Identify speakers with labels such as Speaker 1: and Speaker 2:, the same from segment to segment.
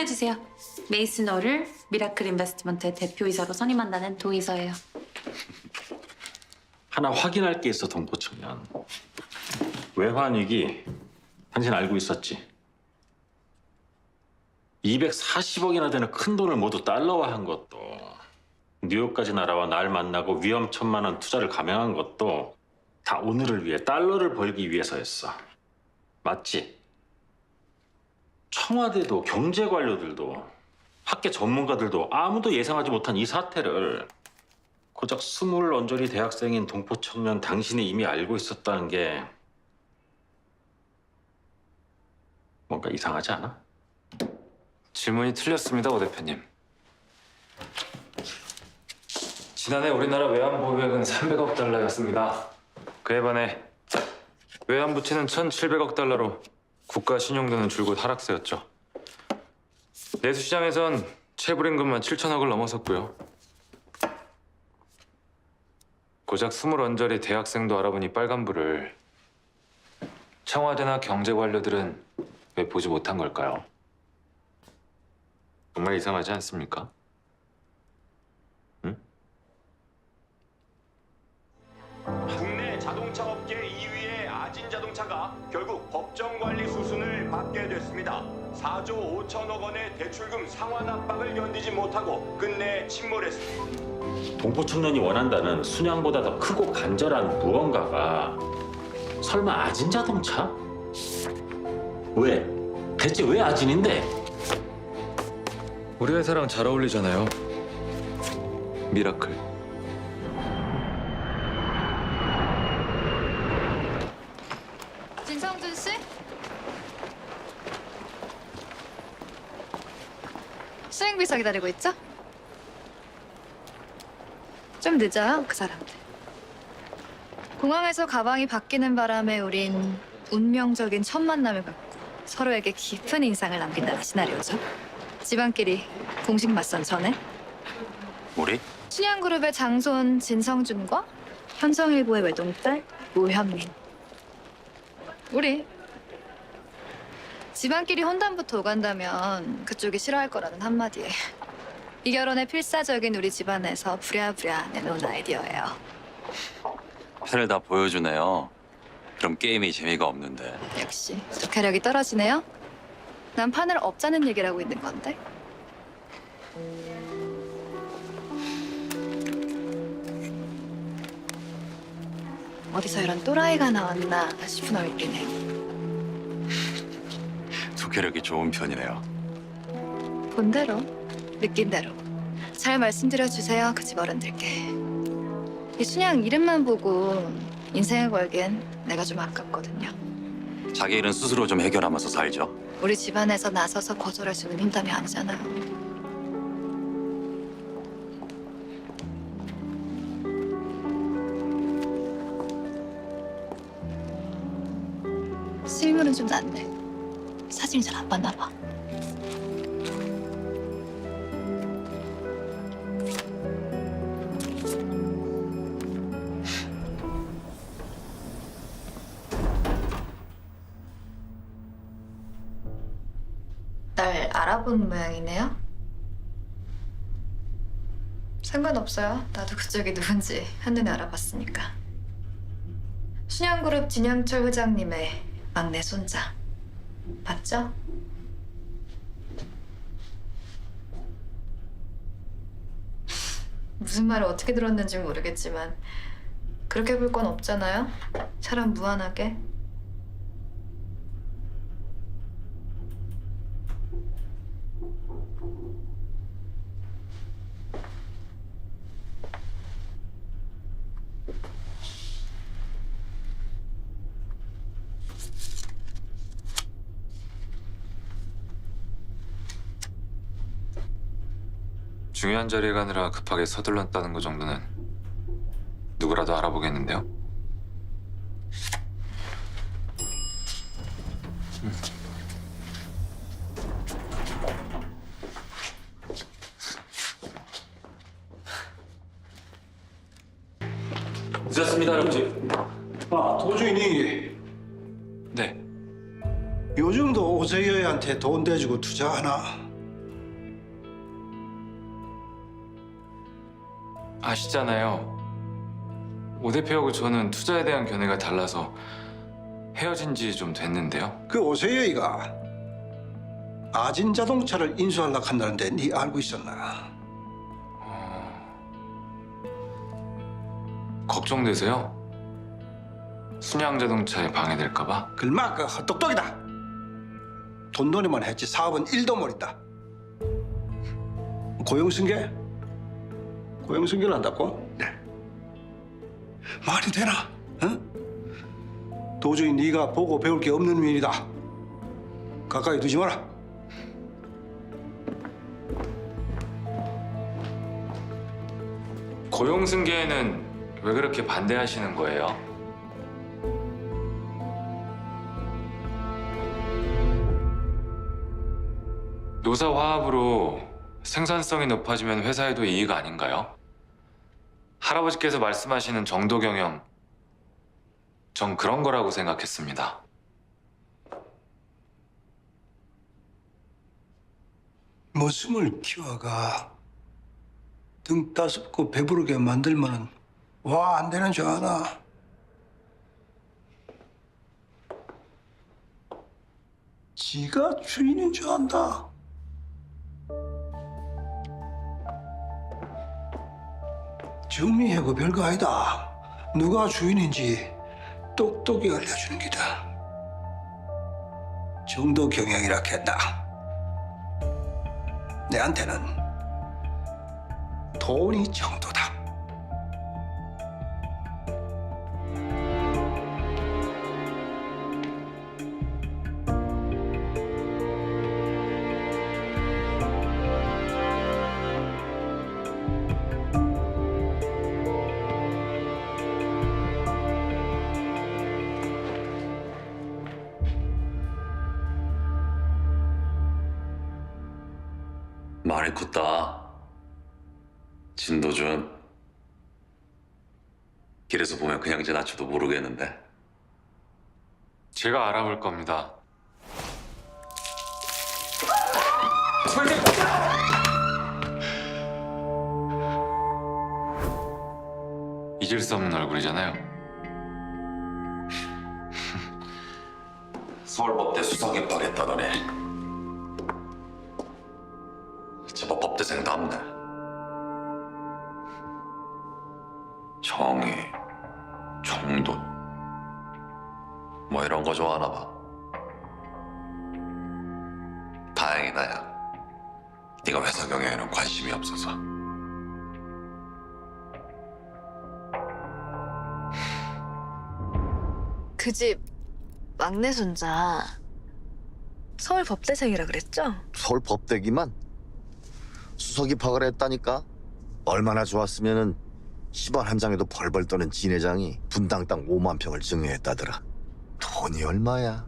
Speaker 1: 안내해주세요. 메이슨호를 미라클 인베스트먼트의 대표이사로 선임한다는 도의서예요.
Speaker 2: 하나 확인할 게 있어, 동포청년. 외환위기, 당신 알고 있었지? 240억이나 되는 큰 돈을 모두 달러화한 것도, 뉴욕까지 날아와 날 만나고 위험천만한 투자를 감행한 것도 다 오늘을 위해 달러를 벌기 위해서였어. 맞지? 청와대도 경제관료들도 학계 전문가들도 아무도 예상하지 못한 이 사태를 고작 스물 언저리 대학생인 동포청년 당신이 이미 알고 있었다는 게 뭔가 이상하지 않아?
Speaker 3: 질문이 틀렸습니다, 오 대표님. 지난해 우리나라 외환 보유액은 300억 달러였습니다. 그에 반해 외환 부채는 1,700억 달러로 국가 신용도는 줄곧 하락세였죠. 내수 시장에선 체불임금만 7천억을 넘어섰고요. 고작 스물 언저리 대학생도 알아보니 빨간불을 청와대나 경제 관료들은 왜 보지 못한 걸까요? 정말 이상하지 않습니까? 응?
Speaker 4: 국내 자동차 업계 2위의 아진자동차가 결국 법정관리 수순을 받게 됐습니다. 4조 5천억 원의 대출금 상환 압박을 견디지 못하고 끝내 침몰했습니다.
Speaker 2: 동포청년이 원한다는 순양보다 더 크고 간절한 무언가가 설마 아진자동차? 왜? 대체 왜 아진인데?
Speaker 3: 우리 회사랑 잘 어울리잖아요. 미라클.
Speaker 1: 진성준 씨? 수행비서 기다리고 있죠? 좀 늦어요, 그 사람들. 공항에서 가방이 바뀌는 바람에 우린 운명적인 첫 만남을 갖고 서로에게 깊은 인상을 남긴다는 시나리오죠. 집안끼리 공식 맞선 전에
Speaker 2: 우리?
Speaker 1: 순양그룹의 장손 진성준과 현성일보의 외동딸 노현민. 우리 집안끼리 혼담부터 오간다면 그쪽이 싫어할 거라는 한마디에 이 결혼에 필사적인 우리 집안에서 부랴부랴 내놓은 아이디어예요.
Speaker 5: 판을 다 보여주네요. 그럼 게임이 재미가 없는데.
Speaker 1: 역시 독해력이 떨어지네요. 난 판을 없자는 얘기를 하고 있는 건데. 어디서 이런 또라이가 나왔나 싶은 얼굴이네.
Speaker 5: 독해력이 좋은 편이네요.
Speaker 1: 본대로, 느낀대로. 잘 말씀드려 주세요, 그 집 어른들께. 이 순양 이름만 보고 인생을 걸기엔 내가 좀 아깝거든요.
Speaker 5: 자기 일은 스스로 좀 해결하면서 살죠.
Speaker 1: 우리 집안에서 나서서 거절할 수 있는 힘담이 아니잖아요. 실물은 좀 낫네. 사진이 잘 안 봤나 봐. 날 알아본 모양이네요. 상관없어요. 나도 그쪽이 누군지 한눈에 알아봤으니까. 순양그룹 진양철 회장님의 막내 손자. 맞죠? 무슨 말을 어떻게 들었는지 모르겠지만 그렇게 볼 건 없잖아요. 사람 무한하게.
Speaker 3: 중요한 자리에 가느라 급하게 서둘렀다는 거 정도는 누구라도 알아보겠는데요? 늦었습니다, 할아버지.
Speaker 6: 아, 도주인이
Speaker 3: 네.
Speaker 6: 요즘도 오세여한테 돈 대주고 투자하나?
Speaker 3: 아시잖아요. 오 대표하고 저는 투자에 대한 견해가 달라서 헤어진 지 좀 됐는데요.
Speaker 6: 그 오세여이가 아진 자동차를 인수하려고 한다는데 네 알고 있었나?
Speaker 3: 걱정되세요? 순양 자동차에 방해될까봐?
Speaker 6: 글마 그 헛똑똑이다. 돈돈이만 했지 사업은 1도 모른다. 고용승계? 고용승계를 한다고? 네. 말이 되나? 응? 도저히 네가 보고 배울 게 없는 일이다. 가까이 두지 마라.
Speaker 3: 고용승계에는 왜 그렇게 반대하시는 거예요? 노사 화합으로 생산성이 높아지면 회사에도 이익 아닌가요? 할아버지께서 말씀하시는 정도 경영, 전 그런 거라고 생각했습니다.
Speaker 6: 머슴을 키워가 등 따숩고 배부르게 만들면은 와 안 되는 줄 아나? 지가 주인인 줄 안다. 정리해고 별거 아니다. 누가 주인인지 똑똑히 알려주는 기다. 정도 경영이라 했다. 내한테는 돈이 정도다.
Speaker 5: 많이 컸다. 진도준. 길에서 보면 그냥 지나쳐도 모르겠는데.
Speaker 3: 제가 알아볼 겁니다. 잊을 수 없는 얼굴이잖아요.
Speaker 5: 서울법대 수석 입학했다더니 제법 법대생답네. 정의, 정돈 뭐 이런 거 좋아하나 봐. 다행이다 야. 네가 회사 경영에는 관심이 없어서.
Speaker 1: 그 집 막내 손자 서울 법대생이라 그랬죠?
Speaker 7: 서울 법대기만 수석 입학을 했다니까. 얼마나 좋았으면은 시발 한 장에도 벌벌 떠는 진회장이 분당 땅 5만 평을 증여했다더라. 돈이 얼마야?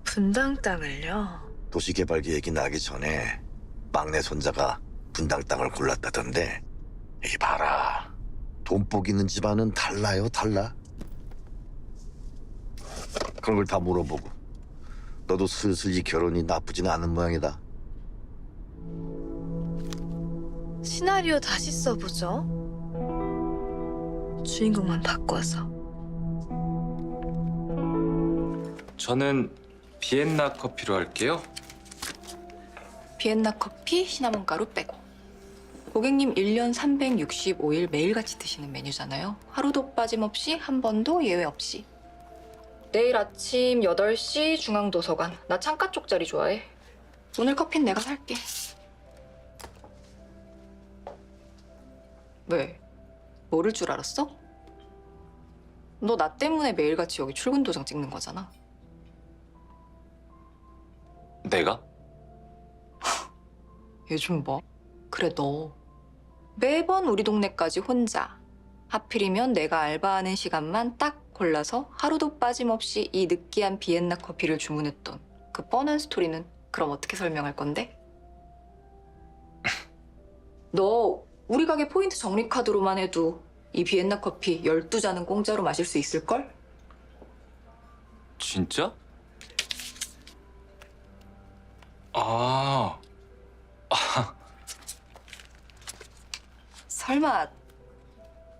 Speaker 1: 분당 땅을요?
Speaker 7: 도시개발 계획이 나기 전에 막내 손자가 분당 땅을 골랐다던데. 이 봐라, 돈복 있는 집안은 달라요, 달라. 그런 걸 다 물어보고 너도 슬슬 이 결혼이 나쁘지는 않은 모양이다.
Speaker 1: 시나리오 다시 써보죠. 주인공만 바꿔서.
Speaker 3: 저는 비엔나 커피로 할게요.
Speaker 8: 비엔나 커피 시나몬 가루 빼고. 고객님 1년 365일 매일같이 드시는 메뉴잖아요. 하루도 빠짐없이 한 번도 예외 없이. 내일 아침 8시 중앙도서관. 나 창가 쪽 자리 좋아해. 오늘 커피는 내가 살게. 왜? 모를 줄 알았어? 너 나 때문에 매일같이 여기 출근 도장 찍는 거잖아.
Speaker 3: 내가?
Speaker 8: 요즘 뭐? 그래 너. 매번 우리 동네까지 혼자. 하필이면 내가 알바하는 시간만 딱 골라서 하루도 빠짐없이 이 느끼한 비엔나 커피를 주문했던 그 뻔한 스토리는 그럼 어떻게 설명할 건데? 너 우리 가게 포인트 적립카드로만 해도 이 비엔나 커피 12잔은 공짜로 마실 수 있을걸?
Speaker 3: 진짜? 아,
Speaker 8: 설마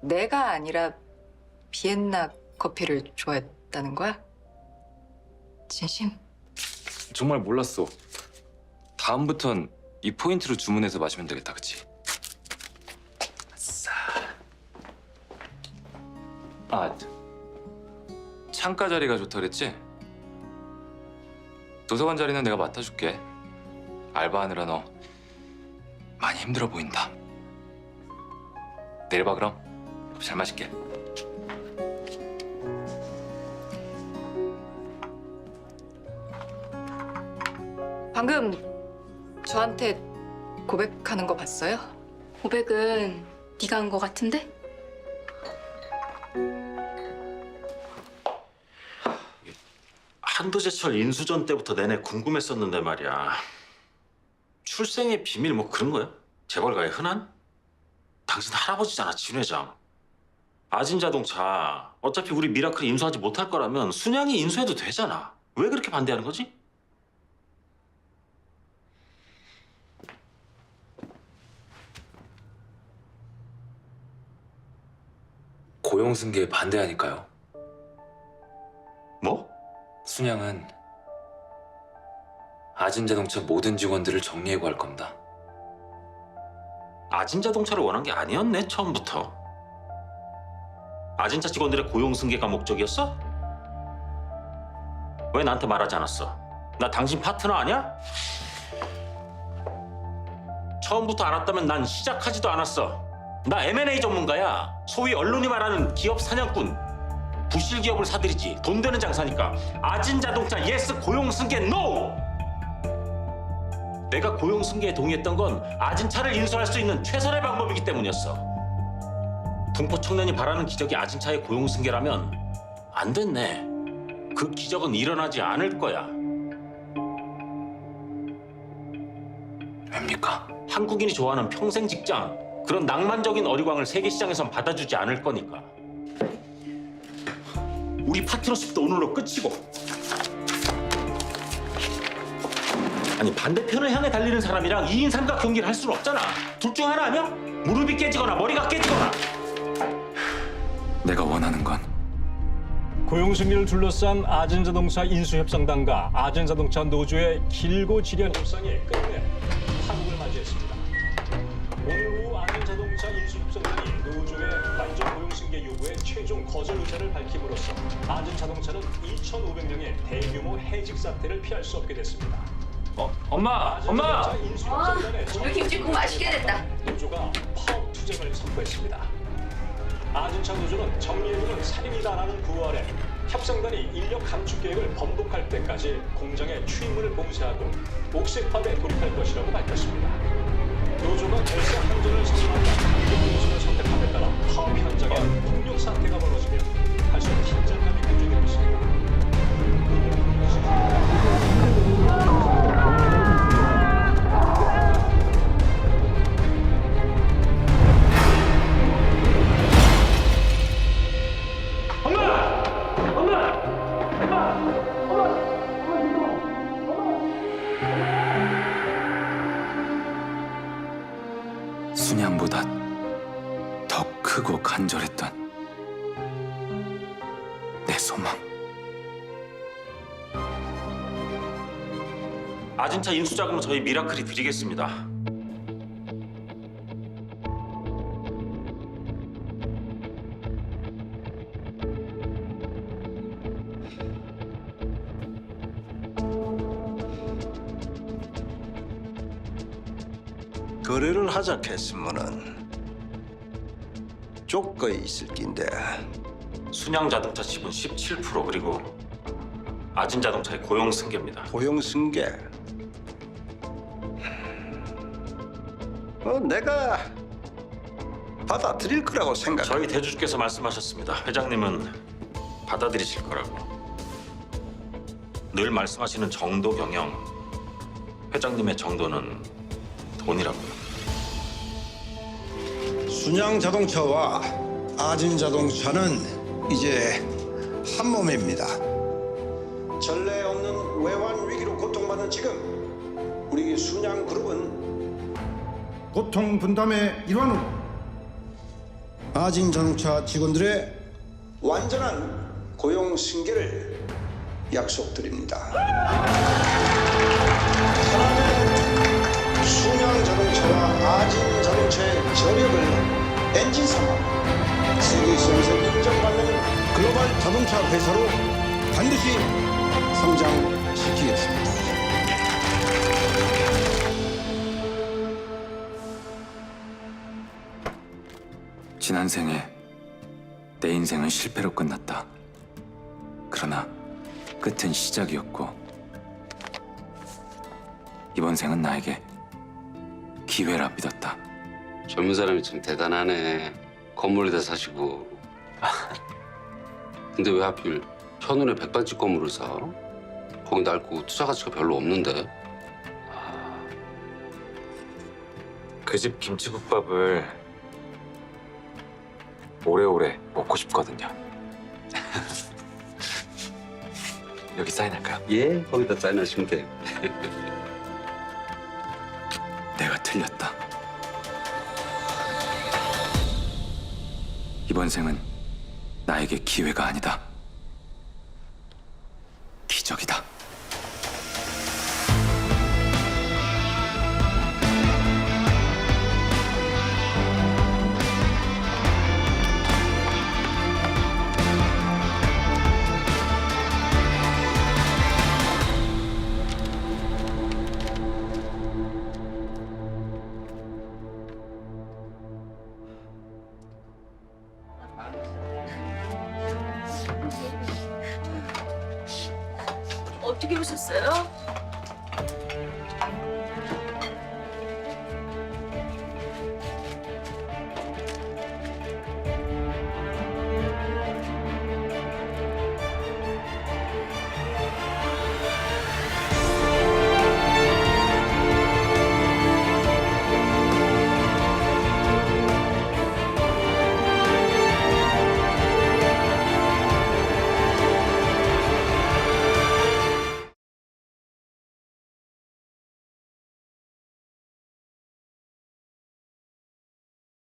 Speaker 8: 내가 아니라 비엔나 커피를 좋아했다는 거야? 진심?
Speaker 3: 정말 몰랐어. 다음부턴 이 포인트로 주문해서 마시면 되겠다, 그치? 아싸. 아, 창가 자리가 좋다 그랬지? 도서관 자리는 내가 맡아줄게. 알바하느라 너 많이 힘들어 보인다. 내일 봐 그럼. 잘 마실게.
Speaker 8: 방금 저한테 고백하는 거 봤어요? 고백은 네가 한 거 같은데?
Speaker 2: 한도제철 인수전 때부터 내내 궁금했었는데 말이야. 출생의 비밀 뭐 그런 거야? 재벌가의 흔한? 당신 할아버지잖아, 진 회장. 아진자동차 어차피 우리 미라클이 인수하지 못할 거라면 순양이 인수해도 되잖아. 왜 그렇게 반대하는 거지?
Speaker 3: 고용승계에 반대하니까요.
Speaker 2: 뭐?
Speaker 3: 순양은 아진자동차 모든 직원들을 정리해 구할 겁니다.
Speaker 2: 아진자동차를 원한 게 아니었네, 처음부터. 아진자 직원들의 고용 승계가 목적이었어? 왜 나한테 말하지 않았어? 나 당신 파트너 아니야? 처음부터 알았다면 난 시작하지도 않았어. 나 M&A 전문가야. 소위 언론이 말하는 기업 사냥꾼. 부실 기업을 사들이지. 돈 되는 장사니까. 아진자동차 예스, 고용 승계 노! 내가 고용 승계에 동의했던 건 아진차를 인수할 수 있는 최선의 방법이기 때문이었어. 동포 청년이 바라는 기적이 아진차의 고용 승계라면 안 됐네. 그 기적은 일어나지 않을 거야.
Speaker 3: 왜입니까?
Speaker 2: 한국인이 좋아하는 평생 직장, 그런 낭만적인 어리광을 세계 시장에선 받아주지 않을 거니까. 우리 파트너십도 오늘로 끝이고. 아니, 반대편을 향해 달리는 사람이랑 2인 삼각 경기를 할 수는 없잖아. 둘 중 하나 아니야? 무릎이 깨지거나 머리가 깨지거나.
Speaker 3: 내가 원하는 건
Speaker 9: 고용승계를 둘러싼 아진자동차 인수협상단과 아진자동차 노조의 길고 지리한 협상이 끝내 파국을 맞이했습니다. 오늘 오후 아진자동차 인수협상단이 노조의 만족 고용승계 요구에 최종 거절 의사를 밝힘으로써 아진자동차는 2,500명의 대규모 해직 사태를 피할 수 없게 됐습니다.
Speaker 3: 엄마!
Speaker 8: 오늘 김치국 맛있게 됐다.
Speaker 9: 노조가 파업 투쟁을 선포했습니다. 아진차 노조는 정리해두는 살인이다라는 구호 아래 협상단이 인력 감축 계획을 번복할 때까지 공장의 추임물을 봉쇄하고 옥색 파업에 돌입할 것이라고 밝혔습니다. 노조가 결사 항전을 선언한다 강경 노선을 선택함에 따라 파업 현장에 폭력 사태가 벌어지며 다시 긴장감이 감지되고 있습니다.
Speaker 3: 순양보다 더 크고 간절했던 내 소망.
Speaker 2: 아진차 인수자금은 저희 미라클이 드리겠습니다.
Speaker 6: 거래를 하자 했으면은 조건이 있을 낀데.
Speaker 2: 순양자동차 지분 17% 그리고 아진자동차의 고용 승계입니다.
Speaker 6: 고용 승계. 내가 받아들일 거라고 생각.
Speaker 2: 저희 대주주께서 말씀하셨습니다. 회장님은 받아들이실 거라고. 늘 말씀하시는 정도 경영. 회장님의 정도는 돈이라고요.
Speaker 6: 순양자동차와 아진자동차는 이제 한 몸입니다. 전례 없는 외환 위기로 고통받는 지금 우리 순양그룹은 고통 분담의 일환으로 아진자동차 직원들의 완전한 고용 승계를 약속드립니다. 하나는 순양자동차와 아진자동차의 저력을 엔진 삼아 세계에서 인정받는 글로벌 자동차 회사로 반드시 성장시키겠습니다.
Speaker 3: 지난 생에 내 인생은 실패로 끝났다. 그러나 끝은 시작이었고 이번 생은 나에게 기회라 믿었다.
Speaker 10: 젊은 사람이 참 대단하네. 건물에다 사시고. 근데 왜 하필 현운의 백반집 건물을 사? 거기 낡고 투자 가치가 별로 없는데.
Speaker 3: 그 집 김치국밥을 오래오래 먹고 싶거든요. 여기 사인할까요?
Speaker 10: 예, 거기다 사인하시면 돼.
Speaker 3: 내가 틀렸다. 이번 생은 나에게 기회가 아니다. 기적이다.
Speaker 11: 어떻게 오셨어요?